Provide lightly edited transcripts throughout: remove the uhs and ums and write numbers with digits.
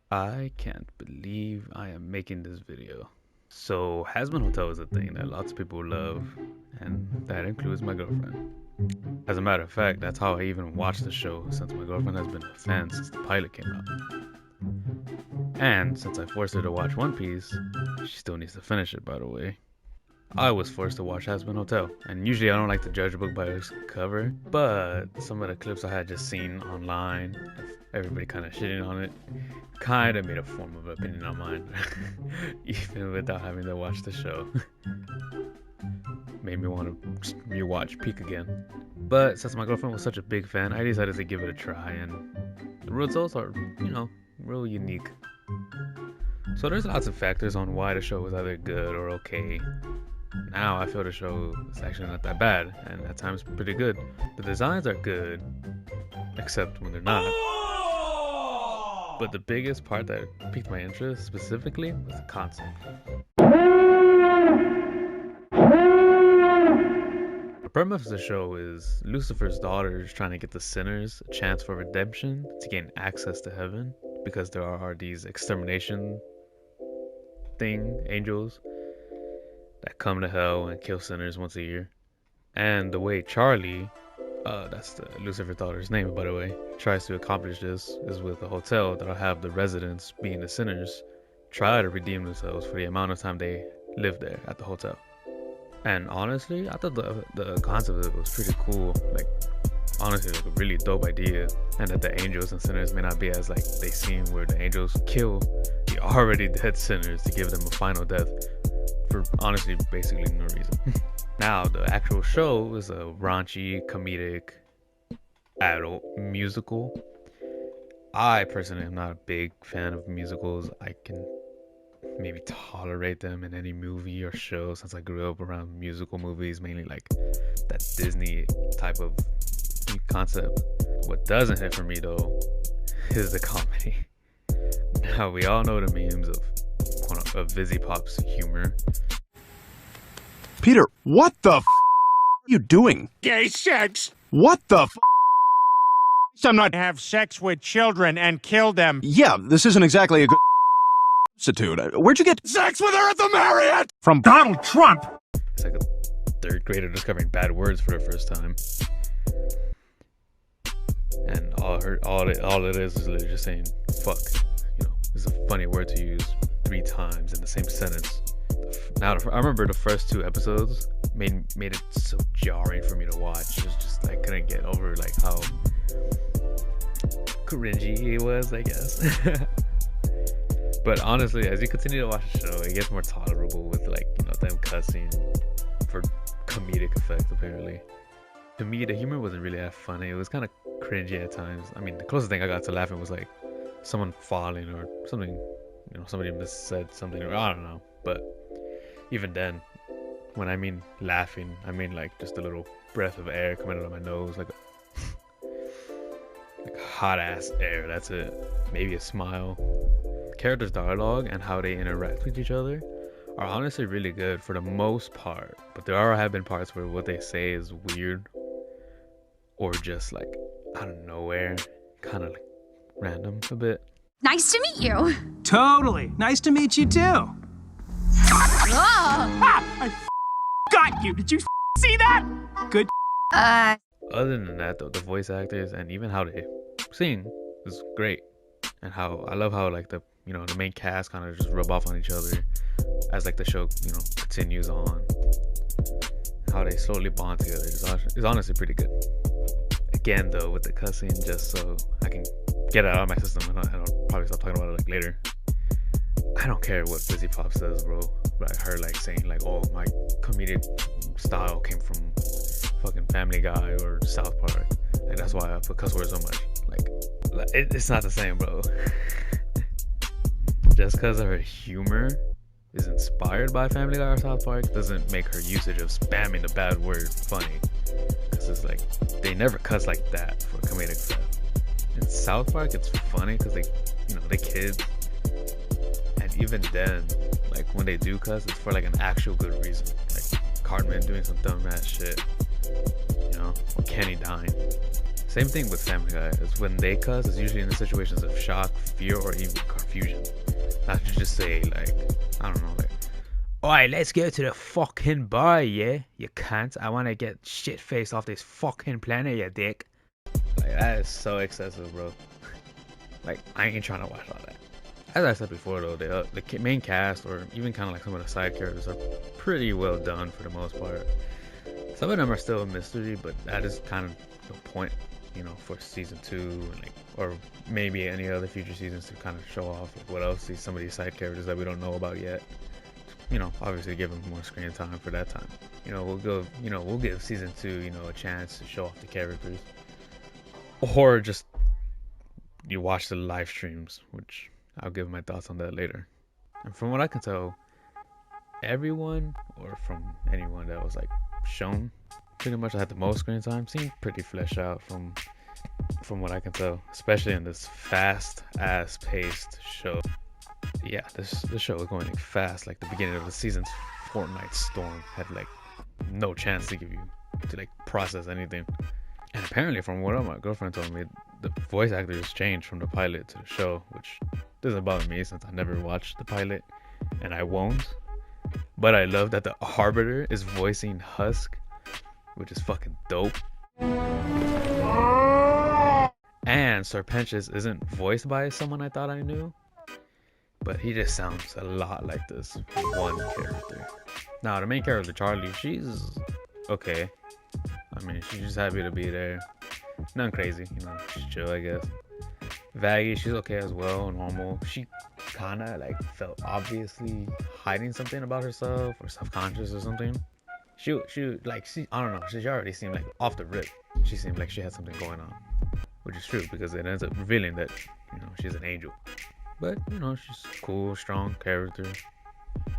I can't believe I am making this video. So, Hazbin Hotel is a thing that lots of people love, and that includes my girlfriend. As a matter of fact, that's how I even watched the show, since my girlfriend has been a fan since the pilot came out. And since I forced her to watch One Piece, she still needs to finish it, by the way. I was forced to watch Hazbin Hotel, and usually I don't like to judge a book by its cover, but some of the clips I had just seen online, everybody kind of shitting on it, kind of made a form of opinion on mine, even without having to watch the show. Made me want to rewatch Peak again. But since my girlfriend was such a big fan, I decided to give it a try, and the results are, real unique. So there's lots of factors on why the show was either good or okay. Now I feel the show is actually not that bad, and at times pretty good. The designs are good, except when they're not. But the biggest part that piqued my interest specifically was the concept. The premise of the show is Lucifer's daughter is trying to get the sinners a chance for redemption to gain access to heaven, because there are these extermination angels that come to hell and kill sinners once a year. And the way Charlie, that's the Lucifer's daughter's name, by the way, tries to accomplish this is with a hotel that'll have the residents, being the sinners, try to redeem themselves for the amount of time they live there at the hotel. And honestly, I thought the concept of it was pretty cool. Like, honestly, like a really dope idea. And that the angels and sinners may not be as like they seem, where the angels kill the already dead sinners to give them a final death for honestly basically no reason. Now, the actual show is a raunchy, comedic, adult musical. I personally am not a big fan of musicals. I can maybe tolerate them in any movie or show, since I grew up around musical movies, mainly like that Disney type of concept. What doesn't hit for me though is the comedy. Now, we all know the memes of Vizzy Pop's humor. Peter, what the are you doing? Gay sex! What the I'm not Have sex with children and kill them. Yeah, this isn't exactly a good substitute. Where'd you get Sex with her at the Marriott! from Donald Trump? It's like a third grader discovering bad words for the first time. And all it is literally just saying fuck. It's a funny word to use 3 times in the same sentence. Now, I remember the first 2 episodes made it so jarring for me to watch. It was just, I couldn't get over like how cringy he was, I guess. But honestly, as you continue to watch the show, it gets more tolerable with them cussing for comedic effect, apparently. To me, the humor wasn't really that funny. It was kind of cringy at times. I mean, the closest thing I got to laughing was like someone falling or something, somebody said something, or I don't know. But even then, when I mean laughing, I mean like just a little breath of air coming out of my nose, like hot ass air. That's it. Maybe a smile. Characters' dialogue and how they interact with each other are honestly really good for the most part, but there have been parts where what they say is weird or just like out of nowhere, kind of like random a bit. Nice to meet you. Totally. Nice to meet you too. Oh. Got you. Did you see that? Good. Other than that though, the voice actors and even how they sing is great. And how I love how like the main cast kind of just rub off on each other as like the show continues on. How they slowly bond together is honestly pretty good. Again though, with the cussing, just so I can get it out of my system, and I'll probably stop talking about it like later. I don't care what Vizzy Pop says, bro. But I heard like saying like, oh, my comedic style came from fucking Family Guy or South Park, and that's why I put cuss words so much. Like it's not the same, bro. Just because her humor is inspired by Family Guy or South Park doesn't make her usage of spamming the bad word funny. Because it's like, they never cuss like that for comedic effect. In South Park, it's funny because they kids. And even then, like when they do cuss, it's for like an actual good reason. Like Cartman doing some dumbass shit, or Kenny dying. Same thing with Family Guy. Is when they cuss, it's usually in the situations of shock, fear, or even confusion. Not to just say like, I don't know, like, "Oi, let's go to the fucking bar, yeah? You can't. I want to get shit faced off this fucking planet, you dick." Like, that is so excessive, bro. Like, I ain't trying to watch all that. As I said before, though, the main cast, or even kind of like some of the side characters, are pretty well done for the most part. Some of them are still a mystery, but that is kind of the point, you know, for season 2, and like, or maybe any other future seasons to kind of show off like, what else some of these side characters that we don't know about yet. You know, obviously give them more screen time for that time. You know, we'll give season 2, you know, a chance to show off the characters, or just you watch the live streams, which I'll give my thoughts on that later. And from what I can tell, everyone, or from anyone that was like shown, pretty much had the most screen time, seemed pretty fleshed out from what I can tell, especially in this fast ass paced show. Yeah, this show was going like fast. Like the beginning of the season's Fortnite storm had like no chance to give you to like process anything. And apparently, from what my girlfriend told me, the voice actors changed from the pilot to the show, which doesn't bother me since I never watched the pilot, and I won't. But I love that the Arbiter is voicing Husk, which is fucking dope. And Serpentius isn't voiced by someone I thought I knew, but he just sounds a lot like this one character. Now, the main character, Charlie, she's okay. I mean, she's just happy to be there. Nothing crazy, you know, she's chill, I guess. Vaggie, she's okay as well, normal. She kind of like felt obviously hiding something about herself or self-conscious or something. She I don't know, she already seemed like off the rip. She seemed like she had something going on, which is true because it ends up revealing that, you know, she's an angel. But, you know, she's cool, strong character.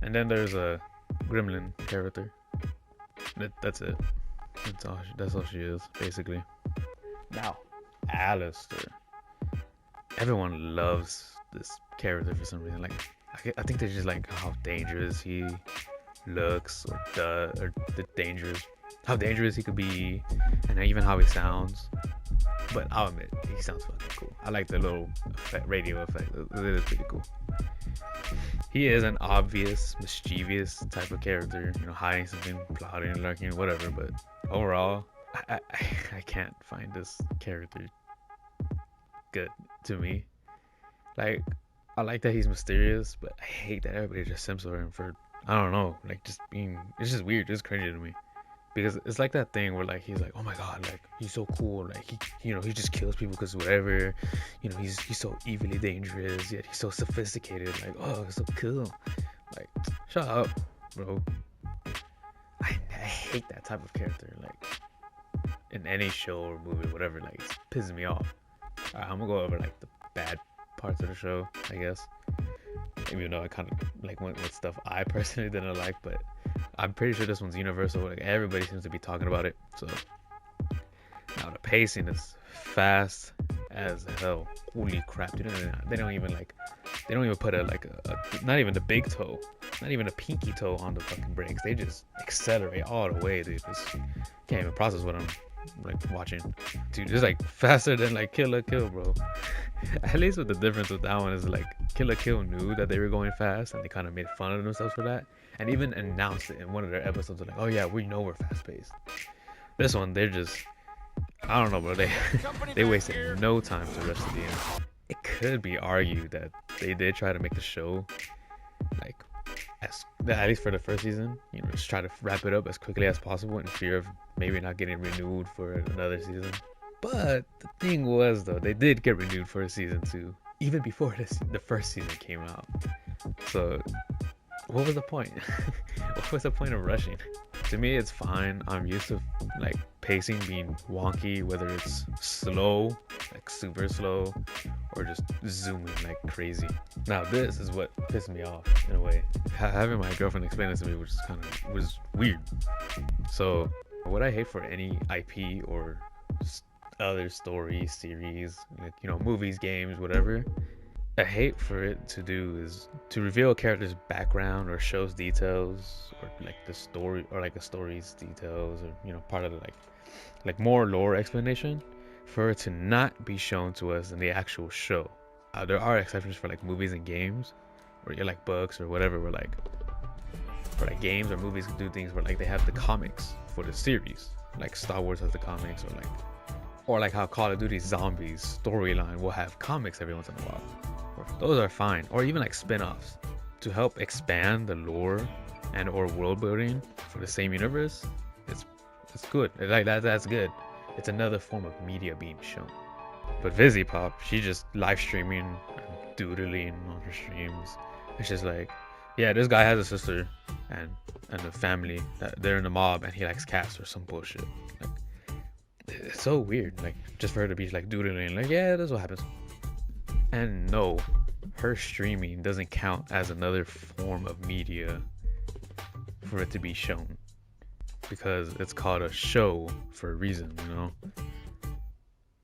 And then there's a gremlin character. That's it. That's all she is, basically. Now, Alistair. Everyone loves this character for some reason. Like, I think they just like how dangerous he looks, or the how dangerous he could be, and even how he sounds. But I'll admit, he sounds fucking cool. I like the little radio effect. It is pretty cool. He is an obvious, mischievous type of character, you know, hiding something, plotting, lurking, whatever. But overall, I can't find this character good to me. Like, I like that he's mysterious, but I hate that everybody just simps over him for, I don't know, like just being, it's just weird, it's cringy to me. Because it's like that thing where like he's like, oh my god, like he's so cool, like he just kills people because whatever, you know, he's so evilly dangerous, yet he's so sophisticated, like, oh, it's so cool. Like, shut up, bro. I hate that type of character, like in any show or movie, whatever. Like, it's pissing me off. Alright, I'm gonna go over like the bad parts of the show, I guess. Even though I kind of like went with stuff I personally didn't like, but I'm pretty sure this one's universal. Like, everybody seems to be talking about it. So now the pacing is fast as hell. Holy crap! They don't even put a not even the big toe, not even a pinky toe on the fucking brakes. They just accelerate all the way. They just can't even process what I'm like watching. Dude, it's like faster than like Kill la Kill, bro. At least with the difference with that one is like Kill la Kill knew that they were going fast, and they kind of made fun of themselves for that, and even announced it in one of their episodes. Like, oh yeah, we know we're fast paced. This one, they're just, I don't know, bro. They wasted no time to rush to the end. It could be argued that they did try to make the show like at least for the first season, you know, just try to wrap it up as quickly as possible in fear of maybe not getting renewed for another season. But the thing was, though, they did get renewed for a season 2 even before the first season came out. So what was the point? What was the point of rushing? To me, it's fine. I'm used to like pacing being wonky, whether it's slow, like super slow, or just zooming like crazy. Now this is what pissed me off in a way. Having my girlfriend explain this to me was weird. So what I hate for any IP or other story series, like, you know, movies, games, whatever, I hate for it to do is to reveal a character's background or shows details, or like the story, or like a story's details, or, you know, part of the like more lore explanation for it to not be shown to us in the actual show. There are exceptions for like movies and games, or you like books or whatever, where like for like games or movies do things where like they have the comics for the series, like Star Wars has the comics, or like how Call of Duty Zombies storyline will have comics every once in a while. Those are fine, or even like spin-offs to help expand the lore and or world building for the same universe. It's good. Like that's good. It's another form of media being shown. But Vizzy Pop, she just live streaming and doodling on her streams. It's just like, yeah, this guy has a sister and a family that they're in the mob and he likes cats or some bullshit. Like, it's so weird. Like, just for her to be like doodling, like, yeah, that's what happens. And no, her streaming doesn't count as another form of media for it to be shown, because it's called a show for a reason, you know.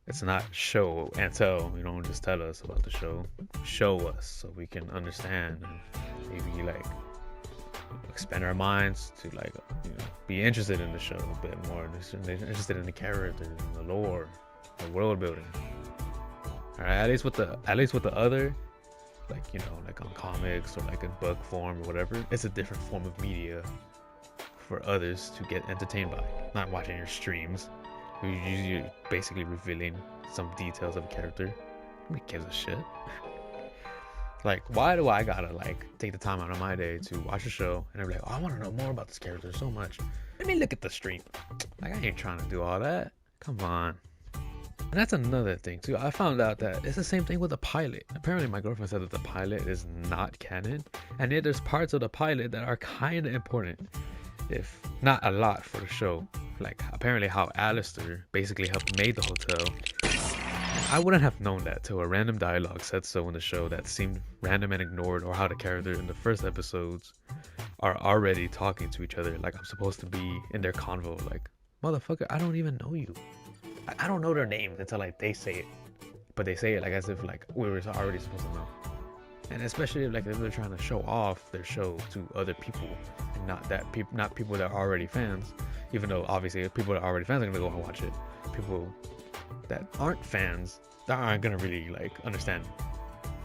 It's not show and tell. You don't just tell us about the show. Show us so we can understand and maybe like expand our minds to like, you know, be interested in the show a bit more. Interested in the characters, in the lore, the world building. All right, at least with the other, like, you know, like on comics or like in book form or whatever, it's a different form of media for others to get entertained by. Not watching your streams. You're basically revealing some details of a character. Nobody gives a shit. Like, why do I gotta like take the time out of my day to watch a show and I'm like, oh, I want to know more about this character so much. Let me look at the stream. Like, I ain't trying to do all that. Come on. And that's another thing too. I found out that it's the same thing with the pilot. Apparently my girlfriend said that the pilot is not canon, and yet there's parts of the pilot that are kind of important, if not a lot, for the show. Like apparently how Alistair basically helped made the hotel. I wouldn't have known that till a random dialogue said so in the show that seemed random and ignored, or how the characters in the first episodes are already talking to each other like I'm supposed to be in their convo. Like, motherfucker, I don't even know you. I don't know their names until like they say it, but they say it like as if like we were already supposed to know. And especially like if they're trying to show off their show to other people, and not people that are already fans. Even though obviously people that are already fans are gonna go and watch it. People that aren't fans, that aren't gonna really like understand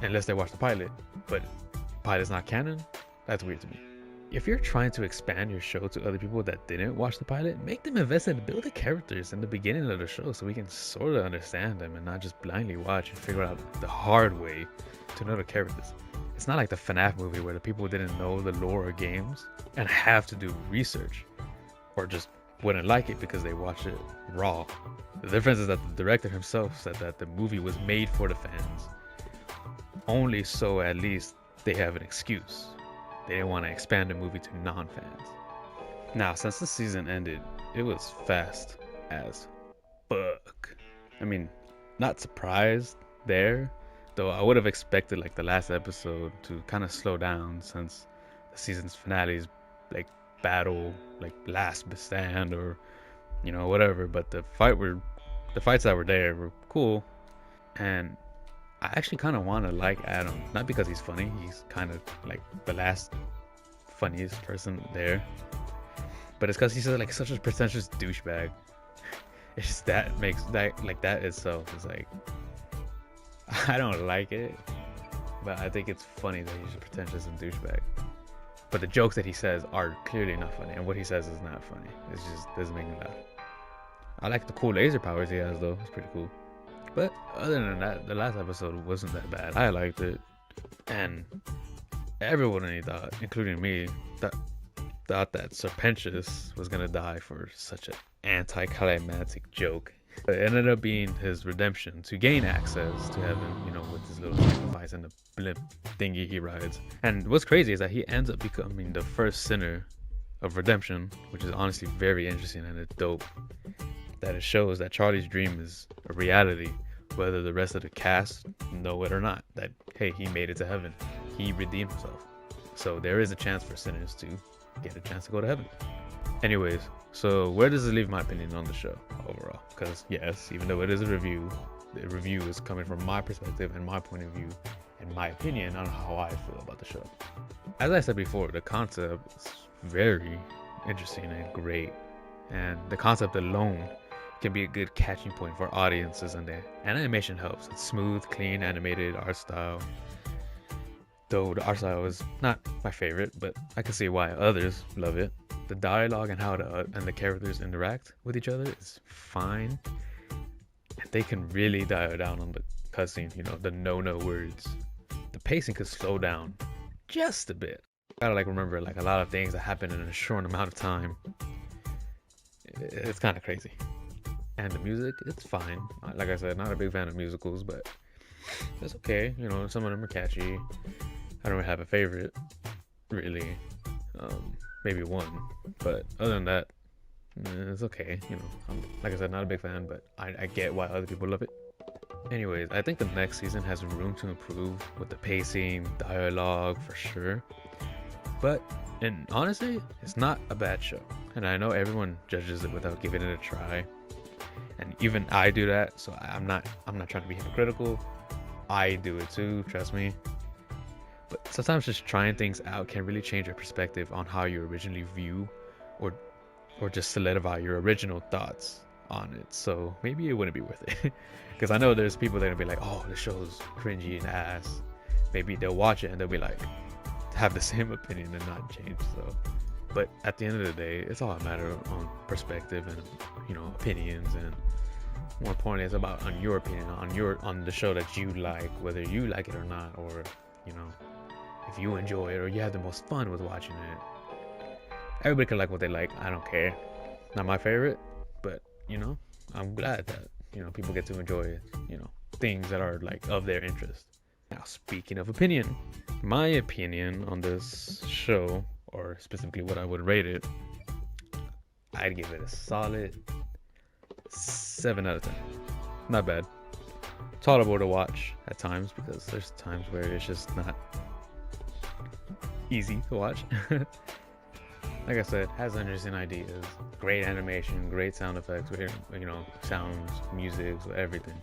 unless they watch the pilot. But pilot's not canon. That's weird to me. If you're trying to expand your show to other people that didn't watch the pilot, make them invest in build the characters in the beginning of the show so we can sort of understand them and not just blindly watch and figure out the hard way to know the characters. It's not like the FNAF movie where the people didn't know the lore of games and have to do research, or just wouldn't like it because they watched it raw. The difference is that the director himself said that the movie was made for the fans, only so at least they have an excuse. They didn't want to expand the movie to non-fans. Now, since the season ended, it was fast as fuck. I mean, not surprised there, though I would have expected like the last episode to kind of slow down, since the season's finale's like battle, like last stand, or you know, whatever. But the fights that were there were cool, and I actually kind of want to like Adam, not because he's funny. He's kind of like the last funniest person there, but it's because he's like such a pretentious douchebag. It's just that makes that like that itself is like, I don't like it, but I think it's funny that he's a pretentious and douchebag. But the jokes that he says are clearly not funny, and what he says is not funny. It just doesn't make me laugh. I like the cool laser powers he has though. It's pretty cool. But other than that, the last episode wasn't that bad. I liked it, and everyone thought, including me, thought that Serpentious was gonna die for such an anticlimactic joke. But it ended up being his redemption to gain access to heaven, you know, with his little sacrifice and the blimp thingy he rides. And what's crazy is that he ends up becoming the first sinner of redemption, which is honestly very interesting, and it's dope that it shows that Charlie's dream is a reality, whether the rest of the cast know it or not. That, hey, he made it to heaven. He redeemed himself. So there is a chance for sinners to get a chance to go to heaven. Anyways, so where does it leave my opinion on the show overall? Because yes, even though it is a review, the review is coming from my perspective and my point of view and my opinion on how I feel about the show. As I said before, the concept is very interesting and great, and the concept alone can be a good catching point for audiences, and the animation helps. It's smooth, clean, animated art style. Though the art style is not my favorite, but I can see why others love it. The dialogue and how the characters interact with each other is fine. And they can really dial down on the cussing, you know, the no-no words. The pacing could slow down just a bit. Gotta like remember like a lot of things that happen in a short amount of time. It's kind of crazy. And the music, it's fine. Like I said, not a big fan of musicals, but it's okay. You know, some of them are catchy. I don't really have a favorite, really. Maybe one, but other than that, it's okay. You know, like I said, not a big fan, but I get why other people love it. Anyways, I think the next season has room to improve with the pacing, dialogue, for sure. But, and honestly, it's not a bad show. And I know everyone judges it without giving it a try. And even I do that, so I'm not trying to be hypocritical. I do it too, trust me. But sometimes just trying things out can really change your perspective on how you originally view or just solidify your original thoughts on it. So maybe it wouldn't be worth it. Because I know there's people that are gonna be like, oh, this show's cringy and ass. Maybe they'll watch it and they'll be like, have the same opinion and not change. So, but at the end of the day, it's all a matter on perspective and, you know, opinions, and more importantly, it's about on your opinion on the show that you like, whether you like it or not, or you know, if you enjoy it or you have the most fun with watching it. Everybody can like what they like. I don't care. Not my favorite, but you know, I'm glad that, you know, people get to enjoy, you know, things that are like of their interest. Now, speaking of opinion, my opinion on this show, or specifically what I would rate it, I'd give it a solid 7 out of 10. Not bad. Tolerable to watch at times, because there's times where it's just not easy to watch. Like I said, has interesting ideas, great animation, great sound effects, you know, sounds, music, everything.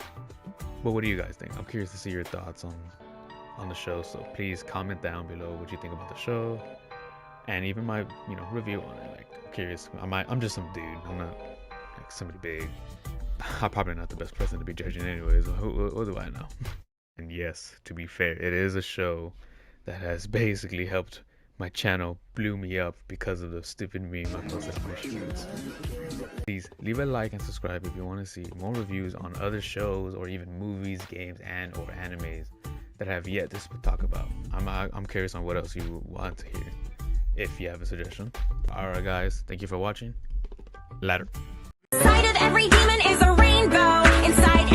But what do you guys think? I'm curious to see your thoughts on the show, so please comment down below what you think about the show, and even my, you know, review on it. Like, I'm curious. I'm just some dude. I'm not like somebody big. I'm probably not the best person to be judging anyways. What do I know? And yes, to be fair, it is a show that has basically helped my channel blew me up because of the stupid meme I posted on my shoots. Please leave a like and subscribe if you want to see more reviews on other shows, or even movies, games, and or animes that I have yet to talk about. I'm curious on what else you want to hear, if you have a suggestion. Alright guys, thank you for watching. Later. Inside of every demon is a rainbow. Inside